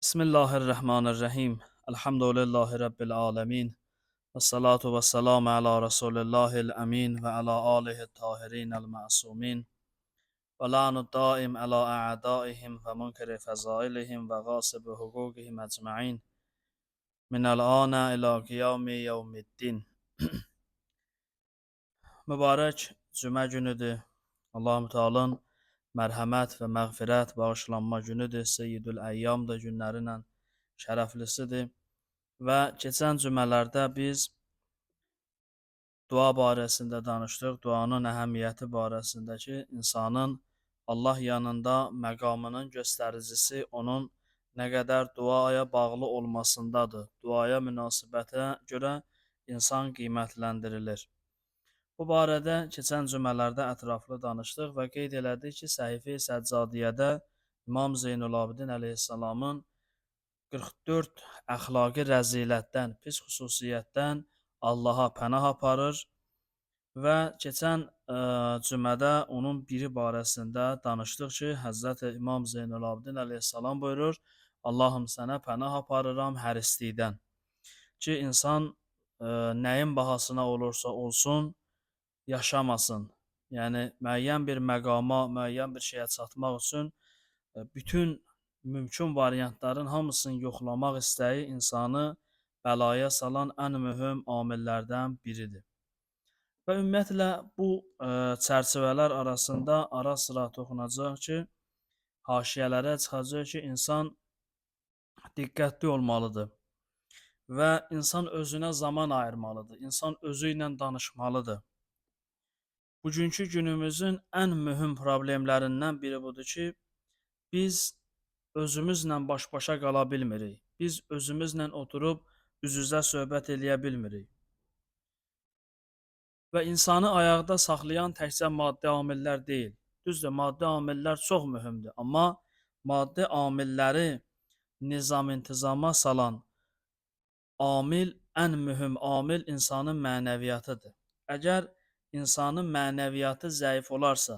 Bismillahirrahmanirrahim. Elhamdülillahi Rabbil alemin. Ve salatu ve selamu ala Resulillahil emin ve ala alihi tahirin el ma'sumin. Ve la'nu daim ala a'daihim ve munkiri fezailihim ve gasibi hukukihim ecma'in. Minel ana ila kıyami yevmiddin. Mübarək cümə günüdür. Allah-u Teala'nın mərhəmət və məğfirət bağışlanma günüdür. Seyyidül əyyamdır, günlərlə şərəflisidir. Və keçən cümələrdə biz dua barəsində danışdıq. Duanın əhəmiyyəti barəsində ki, insanın Allah yanında məqamının göstəricisi onun nə qədər duaya bağlı olmasındadır. Duaya münasibətə görə insan qiymətləndirilir. Bu barədə keçən cümələrdə ətraflı danışdıq və qeyd elədik ki, Səhifə-i Səccadiyyədə İmam Zeynulabidin əleyhissalamın 44 əxlaqi rəzilətdən, pis xüsusiyyətdən Allaha pənah aparır və keçən cümədə onun biri barəsində danışdıq ki, Həzrəti İmam Zeynulabidin əleyhissalam buyurur, Allahım sənə pənah aparıram hərislikdən ki, insan nəyin bahasına olursa olsun, yaşamasın. Yəni, müəyyən bir məqama, müəyyən bir şeyə çatmaq üçün bütün mümkün variantların hamısını yoxlamaq istəyi insanı bəlaya salan ən mühüm amillərdən biridir. Və ümumiyyətlə, bu çərçivələr arasında ara-sıra toxunacaq ki, haşiyələrə çıxacaq ki, insan diqqətli olmalıdır və insan özünə zaman ayırmalıdır, insan özü ilə danışmalıdır. Bugünkü günümüzün ən mühüm problemlərindən biri budur ki, biz özümüzlə baş-başa qala bilmirik. Biz özümüzlə oturub üz-üzə söhbət eləyə bilmirik. Və insanı ayaqda saxlayan təkcə maddi amillər deyil. Düzdür, maddi amillər çox mühümdür, amma maddi amilləri nizam-intizama salan amil, ən mühüm amil insanın mənəviyyatıdır. Əgər insanın mənəviyyatı zəif olarsa,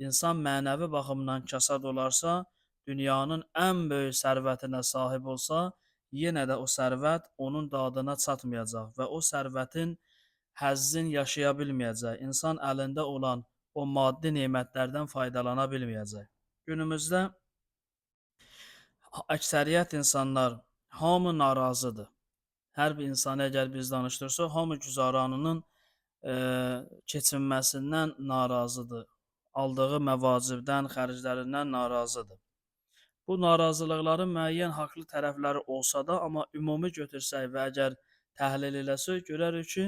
insan mənəvi baxımdan kasad olarsa, dünyanın ən böyük sərvətinə sahib olsa, yenə də o sərvət onun dadına çatmayacaq və o sərvətin həzzin yaşaya bilməyəcək. İnsan əlində olan o maddi nemətlərdən faydalana bilməyəcək. Günümüzdə əksəriyyət insanlar, hamı narazıdır. Hər bir insanı əgər biz danışdırsaq, hamı güzaranının keçinməsindən narazıdır. Aldığı məvacibdən, xərclərindən narazıdır. Bu narazılıqların müəyyən haqlı tərəfləri olsa da, amma ümumi götürsək və əgər təhlil eləsək, görərik ki,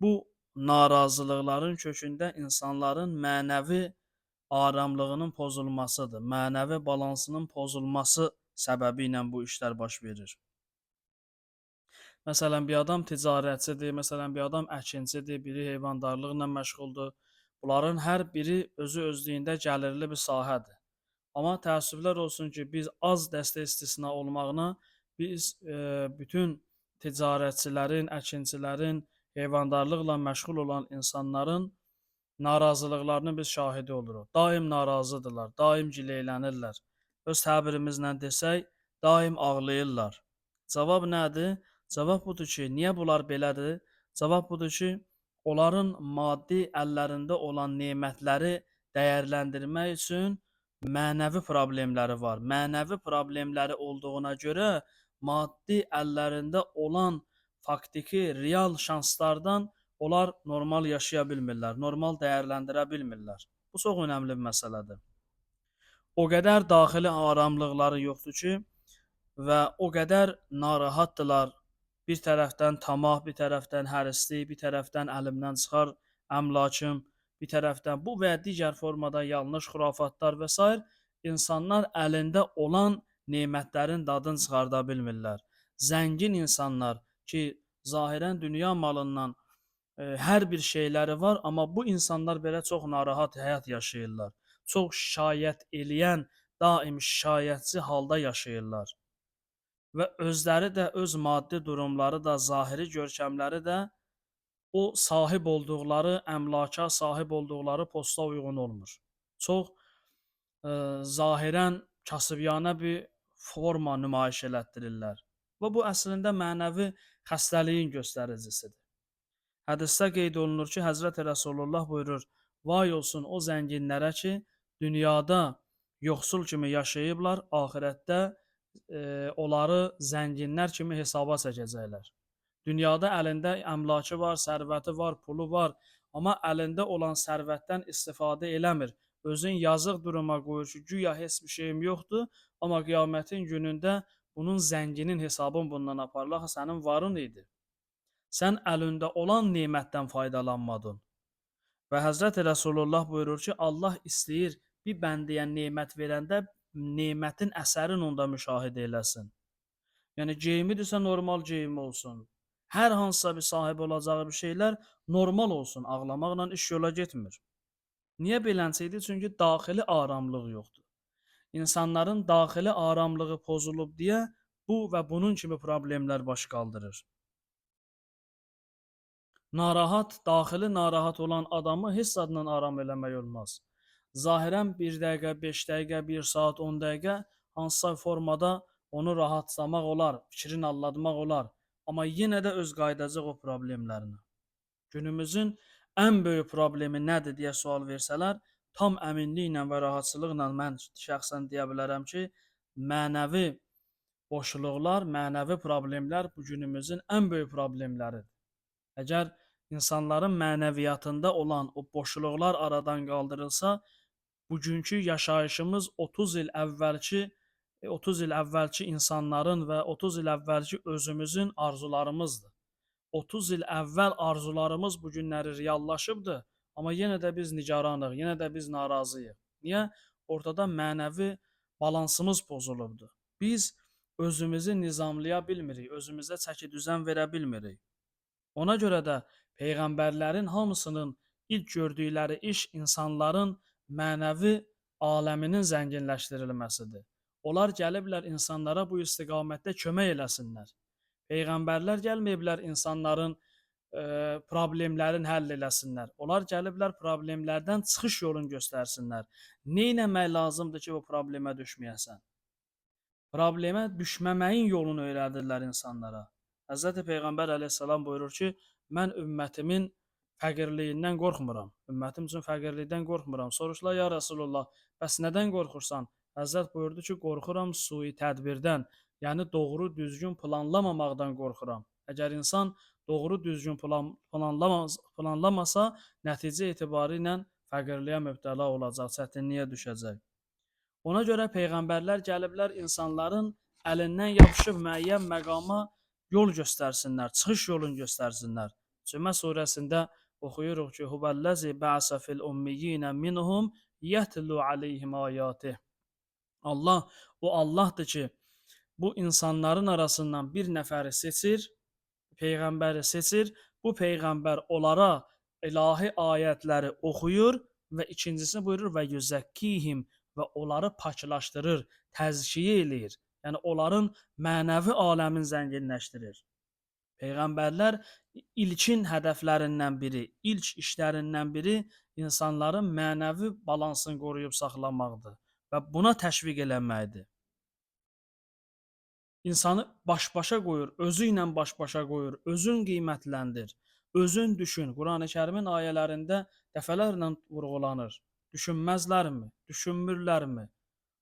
bu narazılıqların kökündə insanların mənəvi aramlığının pozulmasıdır. Mənəvi balansının pozulması səbəbi ilə bu işlər baş verir. Məsələn, bir adam ticarətçidir, məsələn, bir adam əkinçidir, biri heyvandarlıqla məşğuldur. Bunların hər biri özü-özlüyündə gəlirli bir sahədir. Amma təəssüflər olsun ki, biz az dəstə istisna olmağına, biz bütün ticarətçilərin, əkinçilərin, heyvandarlıqla məşğul olan insanların narazılıqlarının biz şahidi oluruq. Daim narazıdırlar, daim gileylənirlər. Öz təbirimizlə desək, daim ağlayırlar. Cavab nədir? Cavab budur ki, niyə bunlar belədir? Cavab budur ki, onların maddi əllərində olan nemətləri dəyərləndirmək üçün mənəvi problemləri var. Mənəvi problemləri olduğuna görə maddi əllərində olan faktiki, real şanslardan onlar normal yaşaya bilmirlər, normal dəyərləndirə bilmirlər. Bu çox önəmli bir məsələdir. O qədər daxili aramlıqları yoxdur ki, və o qədər narahatdırlar. Bir tərəfdən tamah, bir tərəfdən hərislik, bir tərəfdən əlimdən çıxar əmlakım, bir tərəfdən bu və digər formada yanlış xurafatlar və s. insanlar əlində olan nemətlərin dadını çıxarda bilmirlər. Zəngin insanlar ki, zahirən dünya malından hər bir şeyləri var, amma bu insanlar belə çox narahat həyat yaşayırlar. Çox şikayət eləyən, daim şikayətçi halda yaşayırlar. Və özləri də, öz maddi durumları da, zahiri görkəmləri də o sahib olduqları əmlaka, sahib olduqları posta uyğun olmur. Çox zahirən kasıbyanə bir forma nümayiş elətdirirlər. Və bu əslində mənəvi xəstəliyin göstəricisidir. Hədisdə qeyd olunur ki, Həzrəti Rəsulullah buyurur: "Vay olsun o zənginlərə ki, dünyada yoxsul kimi yaşayıblar, axirətdə onları zənginlər kimi hesaba çəkəcəklər." Dünyada əlində əmlakı var, sərvəti var, pulu var, amma əlində olan sərvətdən istifadə eləmir. Özün yazıq duruma qoyur ki, güya heç bir şeyim yoxdur, amma qiyamətin günündə bunun zənginin hesabın bundan aparılır. Axı sənin varın idi. Sən əlində olan nemətdən faydalanmadın. Və Həzrəti Rəsulullah buyurur ki, Allah istəyir bir bəndəyə nemət verəndə nemətin əsərini onda müşahidə eləsin. Yəni geyimidirsə normal geyimi olsun. Hər hansısa bir sahib olacağı bir şeylər normal olsun. Ağlamaqla iş yola getmir. Niyə beləncə idi? Çünki daxili aramlıq yoxdur. İnsanların daxili aramlığı pozulub deyə bu və bunun kimi problemlər baş qaldırır. Narahat, daxili narahat olan adamı heç zadla aram eləmək olmaz. Zahirən 1 dəqiqə, 5 dəqiqə, 1 saat, 10 dəqiqə hansısa formada onu rahatlamaq olar, fikrini allatmaq olar. Amma yenə də öz qayıdacaq o problemlərinə. Günümüzün ən böyük problemi nədir deyə sual versələr, tam əminliklə və rahatçılıqla mən şəxsən deyə bilərəm ki, mənəvi boşluqlar, mənəvi problemlər bu günümüzün ən böyük problemləridir. Əgər insanların mənəviyyatında olan o boşluqlar aradan qaldırılsa, bugünkü yaşayışımız 30 il əvvəlki insanların və 30 il əvvəlki özümüzün arzularımızdır. 30 il əvvəl arzularımız bu günləri reallaşıbdır, amma yenə də biz nigaranıq, yenə də biz narazıyıq. Niyə? Ortada mənəvi balansımız pozulubdur. Biz özümüzü nizamlaya bilmirik, özümüzə çəki düzən verə bilmirik. Ona görə də peyğəmbərlərin hamısının ilk gördükləri iş insanların mənəvi aləminin zənginləşdirilməsidir. Onlar gəliblər insanlara bu istiqamətdə kömək eləsinlər. Peyğəmbərlər gəlməyiblər insanların problemlərini həll eləsinlər. Onlar gəliblər problemlərdən çıxış yolunu göstərsinlər. Nə etmək lazımdır ki, bu problemə düşməyəsən? Problemə düşməməyin yolunu öyrədirlər insanlara. Həzrəti Peyğəmbər əleyhissalam buyurur ki, mən ümmətimin fəqirliyindən qorxmuram. Ümmətim üçün fəqirlikdən qorxmuram. Soruşdular, ya Rasulullah, bəs nədən qorxursan? Həzrət buyurdu ki, qorxuram sui tədbirdən, yəni doğru düzgün planlamamaqdan qorxuram. Əgər insan doğru düzgün planlamasa, nəticə etibarı ilə fəqirliyə mübtəla olacaq, çətinliyə düşəcək. Ona görə peyğəmbərlər gəliblər insanların əlindən yapışıb müəyyən məqama yol göstərsinlər, çıxış yolunu göstərsinlər. Cümə surəsində oxuyuruq ki, Huvəllazi bə'sə fil ummiyinə minhum yətlu aleyhim ayatih. Allah, o Allahdır ki, bu insanların arasından bir nəfəri seçir, peyğəmbəri seçir, bu peyğəmbər onlara ilahi ayətləri oxuyur və ikincisini buyurur və yüzəkkihim və onları paklaşdırır, təzkiyə eləyir. Yəni onların mənəvi aləmin zənginləşdirir. Peyğəmbərlər ilkin hədəflərindən biri, ilk işlərindən biri insanların mənəvi balansını qoruyub saxlamaqdır və buna təşviq eləməkdir. İnsanı baş-başa qoyur, özü ilə baş-başa qoyur, özün qiymətləndir, özün düşün. Qurani-Kərimin ayələrində dəfələrlə vurğulanır. Düşünməzlərmi? Düşünmürlərmi?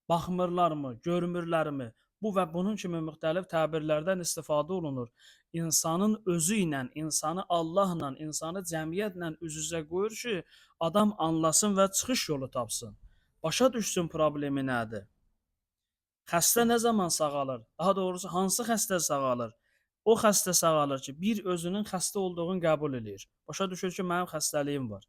Baxmırlarmı? Görmürlərmi? Bu və bunun kimi müxtəlif təbirlərdən istifadə olunur. İnsanın özü ilə, insanı Allahla, insanı cəmiyyətlə üz-üzə qoyur ki, adam anlasın və çıxış yolu tapsın. Başa düşsün problemi nədir? Xəstə nə zaman sağalır? Daha doğrusu, hansı xəstə sağalır? O xəstə sağalır ki, bir özünün xəstə olduğunu qəbul edir. Başa düşür ki, mənim xəstəliyim var.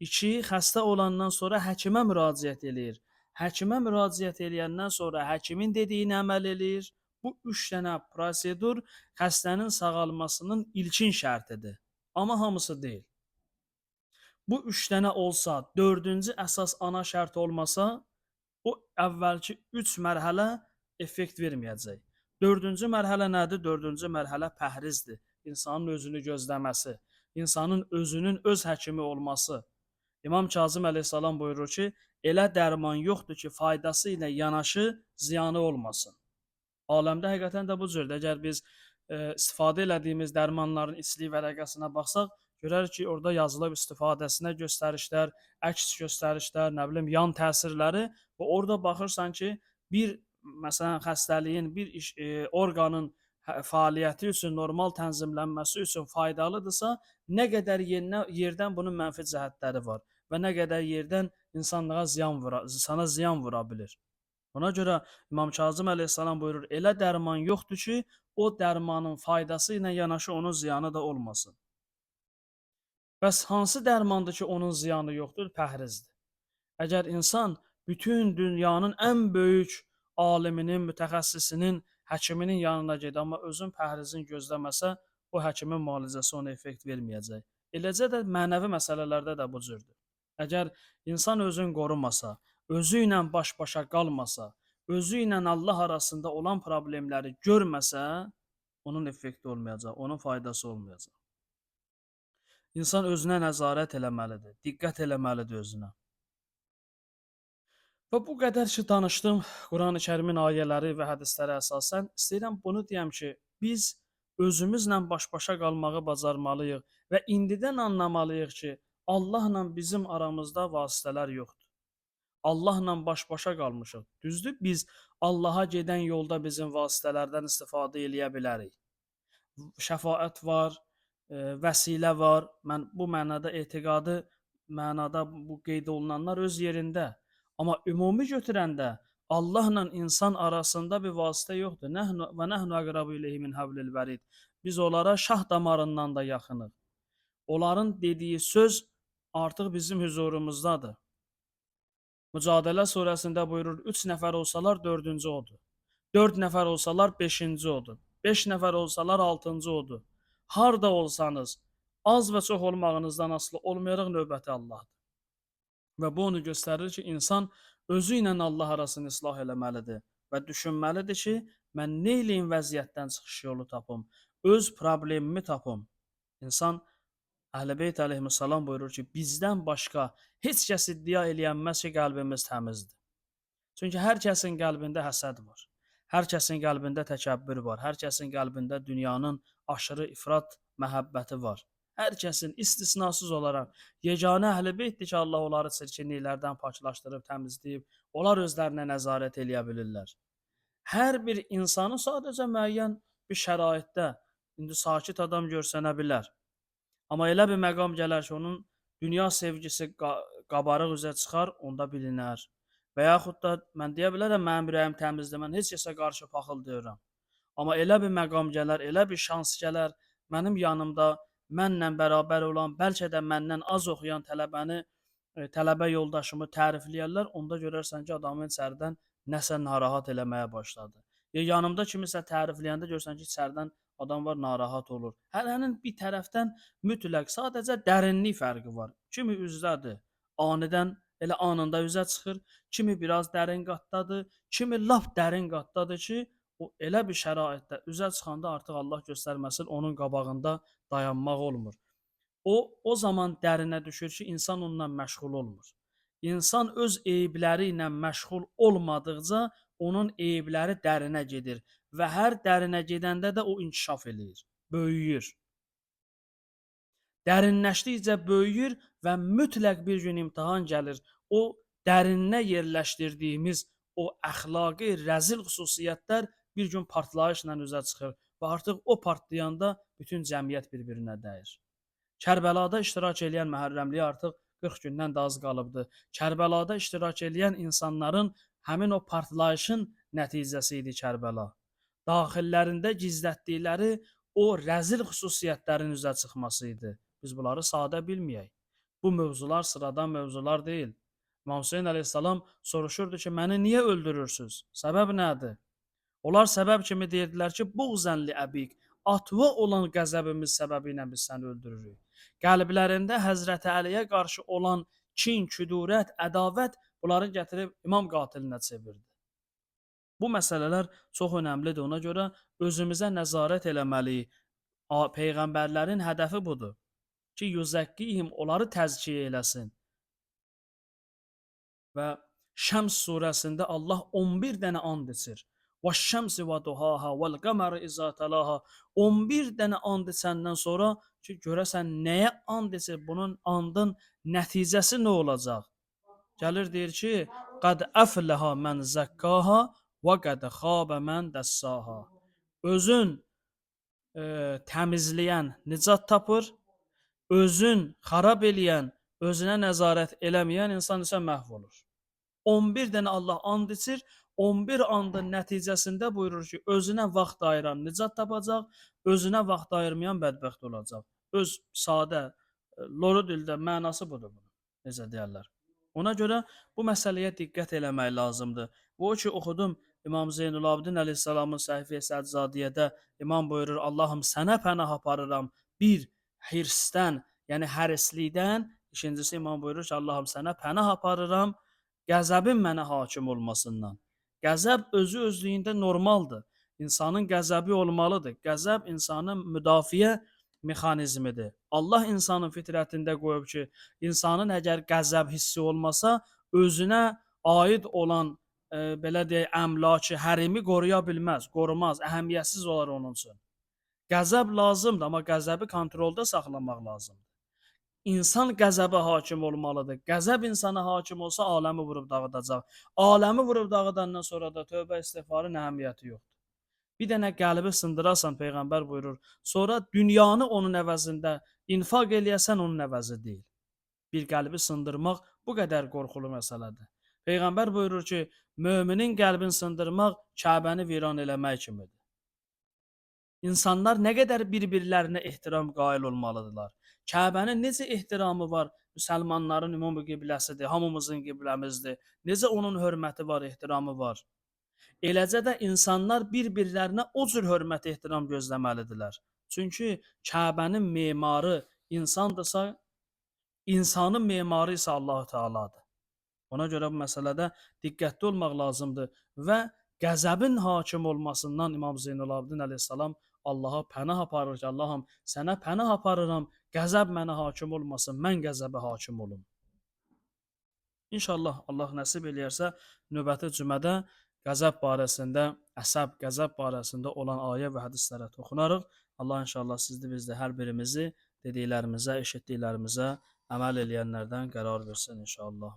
2, xəstə olandan sonra həkimə müraciət edir. Həkimə müraciət edəndən sonra həkimin dediyini əməl eləyir. Bu 3 dənə prosedur xəstənin sağalmasının ilkin şərtidir. Amma hamısı deyil. Bu 3 dənə olsa, 4-cü əsas ana şərt olmasa, o əvvəlki 3 mərhələ effekt verməyəcək. 4-cü mərhələ nədir? 4-cü mərhələ pəhrizdir. İnsanın özünü gözləməsi, insanın özünün öz həkimi olması. İmam Kazım əleyhissalam buyurur ki, elə dərman yoxdur ki, faydası ilə yanaşı ziyanı olmasın. Aləmdə həqiqətən də bu cürdür. Əgər biz istifadə elədiyimiz dərmanların içlik vərəqəsinə baxsaq, görərik ki, orada yazılıb istifadəsinə göstərişlər, əks göstərişlər, nə bilim, yan təsirləri və orada baxırsan ki, bir məsələn xəstəliyin, bir orqanın fəaliyyəti üçün, normal tənzimlənməsi üçün faydalıdırsa, nə qədər yerdən bunun mənfi cəhətləri var və nə qədər yerdən insanlığa insana ziyan vura bilir. Ona görə İmam Kazım əleyhissalam buyurur, elə dərman yoxdur ki, o dərmanın faydası ilə yanaşı onun ziyanı da olmasın. Bəs hansı dərmandır ki, onun ziyanı yoxdur? Pəhrizdir. Əgər insan bütün dünyanın ən böyük aliminin, mütəxəssisinin, həkiminin yanına gedir, amma özün pəhrizin gözləməsə, o həkimin müalicəsi ona effekt verməyəcək. Eləcə də mənəvi məsələlərdə də bu cürdür. Əgər insan özün qorumasa, özü ilə baş-başa qalmasa, özü ilə Allah arasında olan problemləri görməsə, onun effekti olmayacaq, onun faydası olmayacaq. İnsan özünə nəzarət eləməlidir, diqqət eləməlidir özünə. Və bu qədər ki, danışdım Qurani-Kərimin ayələri və hədislərə əsasən, istəyirəm bunu deyəm ki, biz özümüzlə baş-başa qalmağı bacarmalıyıq və indidən anlamalıyıq ki, Allahla bizim aramızda vasitələr yoxdur. Allahla baş-başa qalmışıq. Düzdür, biz Allaha gedən yolda bizim vasitələrdən istifadə eləyə bilərik. Şəfaət var, vəsilə var. Mən bu mənada etiqadi mənada bu qeyd olunanlar öz yerində. Amma ümumi götürəndə Allahla insan arasında bir vasitə yoxdur. Nəhnu əqrabu ileyhi min hablil vərid. Biz onlara şah damarından da yaxınıq. Onların dediyi söz artıq bizim huzurumuzdadır. Mücadilə surəsində buyurur, 3 nəfər olsalar 4-cü odur. 4 nəfər olsalar 5-ci odur. 5 nəfər olsalar 6-cı odur. Harda olsanız, az və çox olmağınızdan asılı olmayaraq növbəti Allahdır. Və bu onu göstərir ki, insan özü ilə Allah arasını islah eləməlidir və düşünməlidir ki, mən nə eləyim vəziyyətdən çıxış yolu tapım, öz problemimi tapım. İnsan Əhl-i əleyhissalam buyurur ki, bizdən başqa heç kəs iddia eləyənməz ki, qəlbimiz təmizdir. Çünki hər kəsin qəlbində həsəd var. Hər kəsin qəlbində təkəbbür var. Hər kəsin qəlbində dünyanın aşırı ifrat məhəbbəti var. Hər kəsin istisnasız olaraq yeganə əhl-i beytdir ki, Allah onları çirkinliklərdən paklaşdırıb, təmizləyib, onlar özlərinə nəzarət eləyə bilirlər. Hər bir insanı sadəcə müəyyən bir şəraitdə indi sakit adam görsənə bilər. Amma elə bir məqam gələr ki, onun dünya sevgisi qabarıq üzə çıxar, onda bilinər. Və yaxud da mən deyə bilərəm, mənim ürəyim təmizdir, mən heç kəsə qarşı paxıl deyirəm. Amma elə bir məqam gələr, elə bir şans gələr, mənim yanımda mənlə bərabər olan, bəlkə də məndən az oxuyan tələbə yoldaşımı tərifləyərlər, onda görərsən ki, adamın içəridən nəsə narahat eləməyə başladı. Yanımda kimisə tərifləyəndə görsən ki, içəridən adam var, narahat olur. Hərənin bir tərəfdən mütləq sadəcə dərinlik fərqi var. Kimi üzdədir, anidən elə anında üzə çıxır, kimi biraz dərin qatdadır, kimi lap dərin qatdadır ki, o elə bir şəraitdə üzə çıxanda artıq Allah göstərməsin onun qabağında dayanmaq olmur. O zaman dərinə düşür ki, insan onunla məşğul olmur. İnsan öz eyibləri ilə məşğul olmadıqca onun eyibləri dərinə gedir və hər dərinə gedəndə də o inkişaf eləyir, böyüyür. Dərinləşdikcə böyüyür və mütləq bir gün imtahan gəlir. O dərinə yerləşdirdiyimiz o əxlaqi rəzil xüsusiyyətlər bir gün partlayışla üzə çıxır və artıq o partlayanda bütün cəmiyyət bir-birinə dəyir. Kərbəlada iştirak edən məhərrəmliyə artıq 40 gündən də az qalıbdı. Kərbəlada iştirak edən insanların həmin o partlayışın nəticəsi idi Kərbəla. Daxillərində gizlətdikləri o rəzil xüsusiyyətlərin üzə çıxması idi. Biz bunları sadə bilməyək. Bu mövzular sıradan mövzular deyil. İmam Hüseyn əleyhissalam soruşurdu ki, məni niyə öldürürsünüz? Səbəb nədir? Onlar səbəb kimi deyirdilər ki, buğzənli əbik, atıva olan qəzəbimiz səbəbi ilə biz səni öldürürük. Qəlblərində Həzrəti Əliyə qarşı olan kin, küdurət, ədavət bunları gətirib imam qatilinə çevirdi. Bu məsələlər çox önəmlidir. Ona görə özümüzə nəzarət eləməliyik. Peyğəmbərlərin hədəfi budur ki, yüzəkkihim, onları təzkiyə eləsin. Və Şəms surəsində Allah 11 dənə and içir. وَالشَّمْسِ وَضُحَاهَا وَالْقَمَرِ إِذَا تَلَاهَا 11 dənə and içəndən sonra ki, görəsən nəyə and içir? Bunun andın nəticəsi nə olacaq? Gəlir deyir ki, "Qad əfləha mən zəkkaha və qad xabə mən dəssaha." Özün təmizləyən nicat tapır, özün xarab eləyən, özünə nəzarət eləməyən insan isə məhv olur. 11 dənə Allah and içir, 11 andın nəticəsində buyurur ki, özünə vaxt ayıran nicat tapacaq, özünə vaxt ayırmayan bədbəxt olacaq. Öz sadə, loru dildə mənası budur bunun. Necə deyərlər? Ona görə bu məsələyə diqqət eləmək lazımdır. Bu o ki, oxudum İmam Zeynulabdin əleyhissalamın səhifə-i Səccadiyyədə İmam buyurur, Allahım sənə pənah aparıram bir hirsdən, yəni hərislikdən. İkincisi İmam buyurur ki, Allahım sənə pənah aparıram qəzəbin mənə hakim olmasından. Qəzəb özü özlüyündə normaldır. İnsanın qəzəbi olmalıdır. Qəzəb insanın müdafiə mexanizmidir. Allah insanın fitrətində qoyub ki, insanın əgər qəzəb hissi olmasa, özünə aid olan belə deyək, əmlakı, hərimi qoruya bilməz, qorumaz, əhəmiyyətsiz olar onun üçün. Qəzəb lazımdır, amma qəzəbi kontrolda saxlamaq lazımdır. İnsan qəzəbə hakim olmalıdır. Qəzəb insana hakim olsa, aləmi vurub dağıdacaq. Aləmi vurub dağıdandan sonra da tövbə istiğfarın əhəmiyyəti yoxdur. Bir dənə qəlbi sındırasan, Peyğəmbər buyurur, sonra dünyanı onun əvəzində infaq eləyəsən, onun əvəzi deyil. Bir qəlbi sındırmaq bu qədər qorxulu məsələdir. Peyğəmbər buyurur ki, möminin qəlbini sındırmaq Kəbəni viran eləmək kimidir. İnsanlar nə qədər bir-birlərinə ehtiram qail olmalıdırlar. Kəbənin necə ehtiramı var? Müsəlmanların ümumi qibləsidir, hamımızın qibləmizdir. Necə onun hörməti var, ehtiramı var? Eləcə də insanlar bir-birlərinə o cür hörmət, ehtiram gözləməlidirlər. Çünki Kəbənin memarı insandırsa, insanın memarı isə Allah-u Teala'dır. Ona görə bu məsələdə diqqətli olmaq lazımdır və qəzəbin hakim olmasından İmam Zeynulabdin əleyhissalam Allaha pənah aparır ki, Allahım sənə pənah aparıram, qəzəb mənə hakim olmasın, mən qəzəbə hakim olum. İnşallah Allah nəsib eləyərsə, növbəti cümədə qəzəb barəsində, əsəb, qəzəb barəsində olan ayə və hədislərə toxunarıq. Allah inşallah sizdə bizdə hər birimizi dediklərimizə, eşitdiklərimizə əməl eləyənlərdən qərar versin inşallah.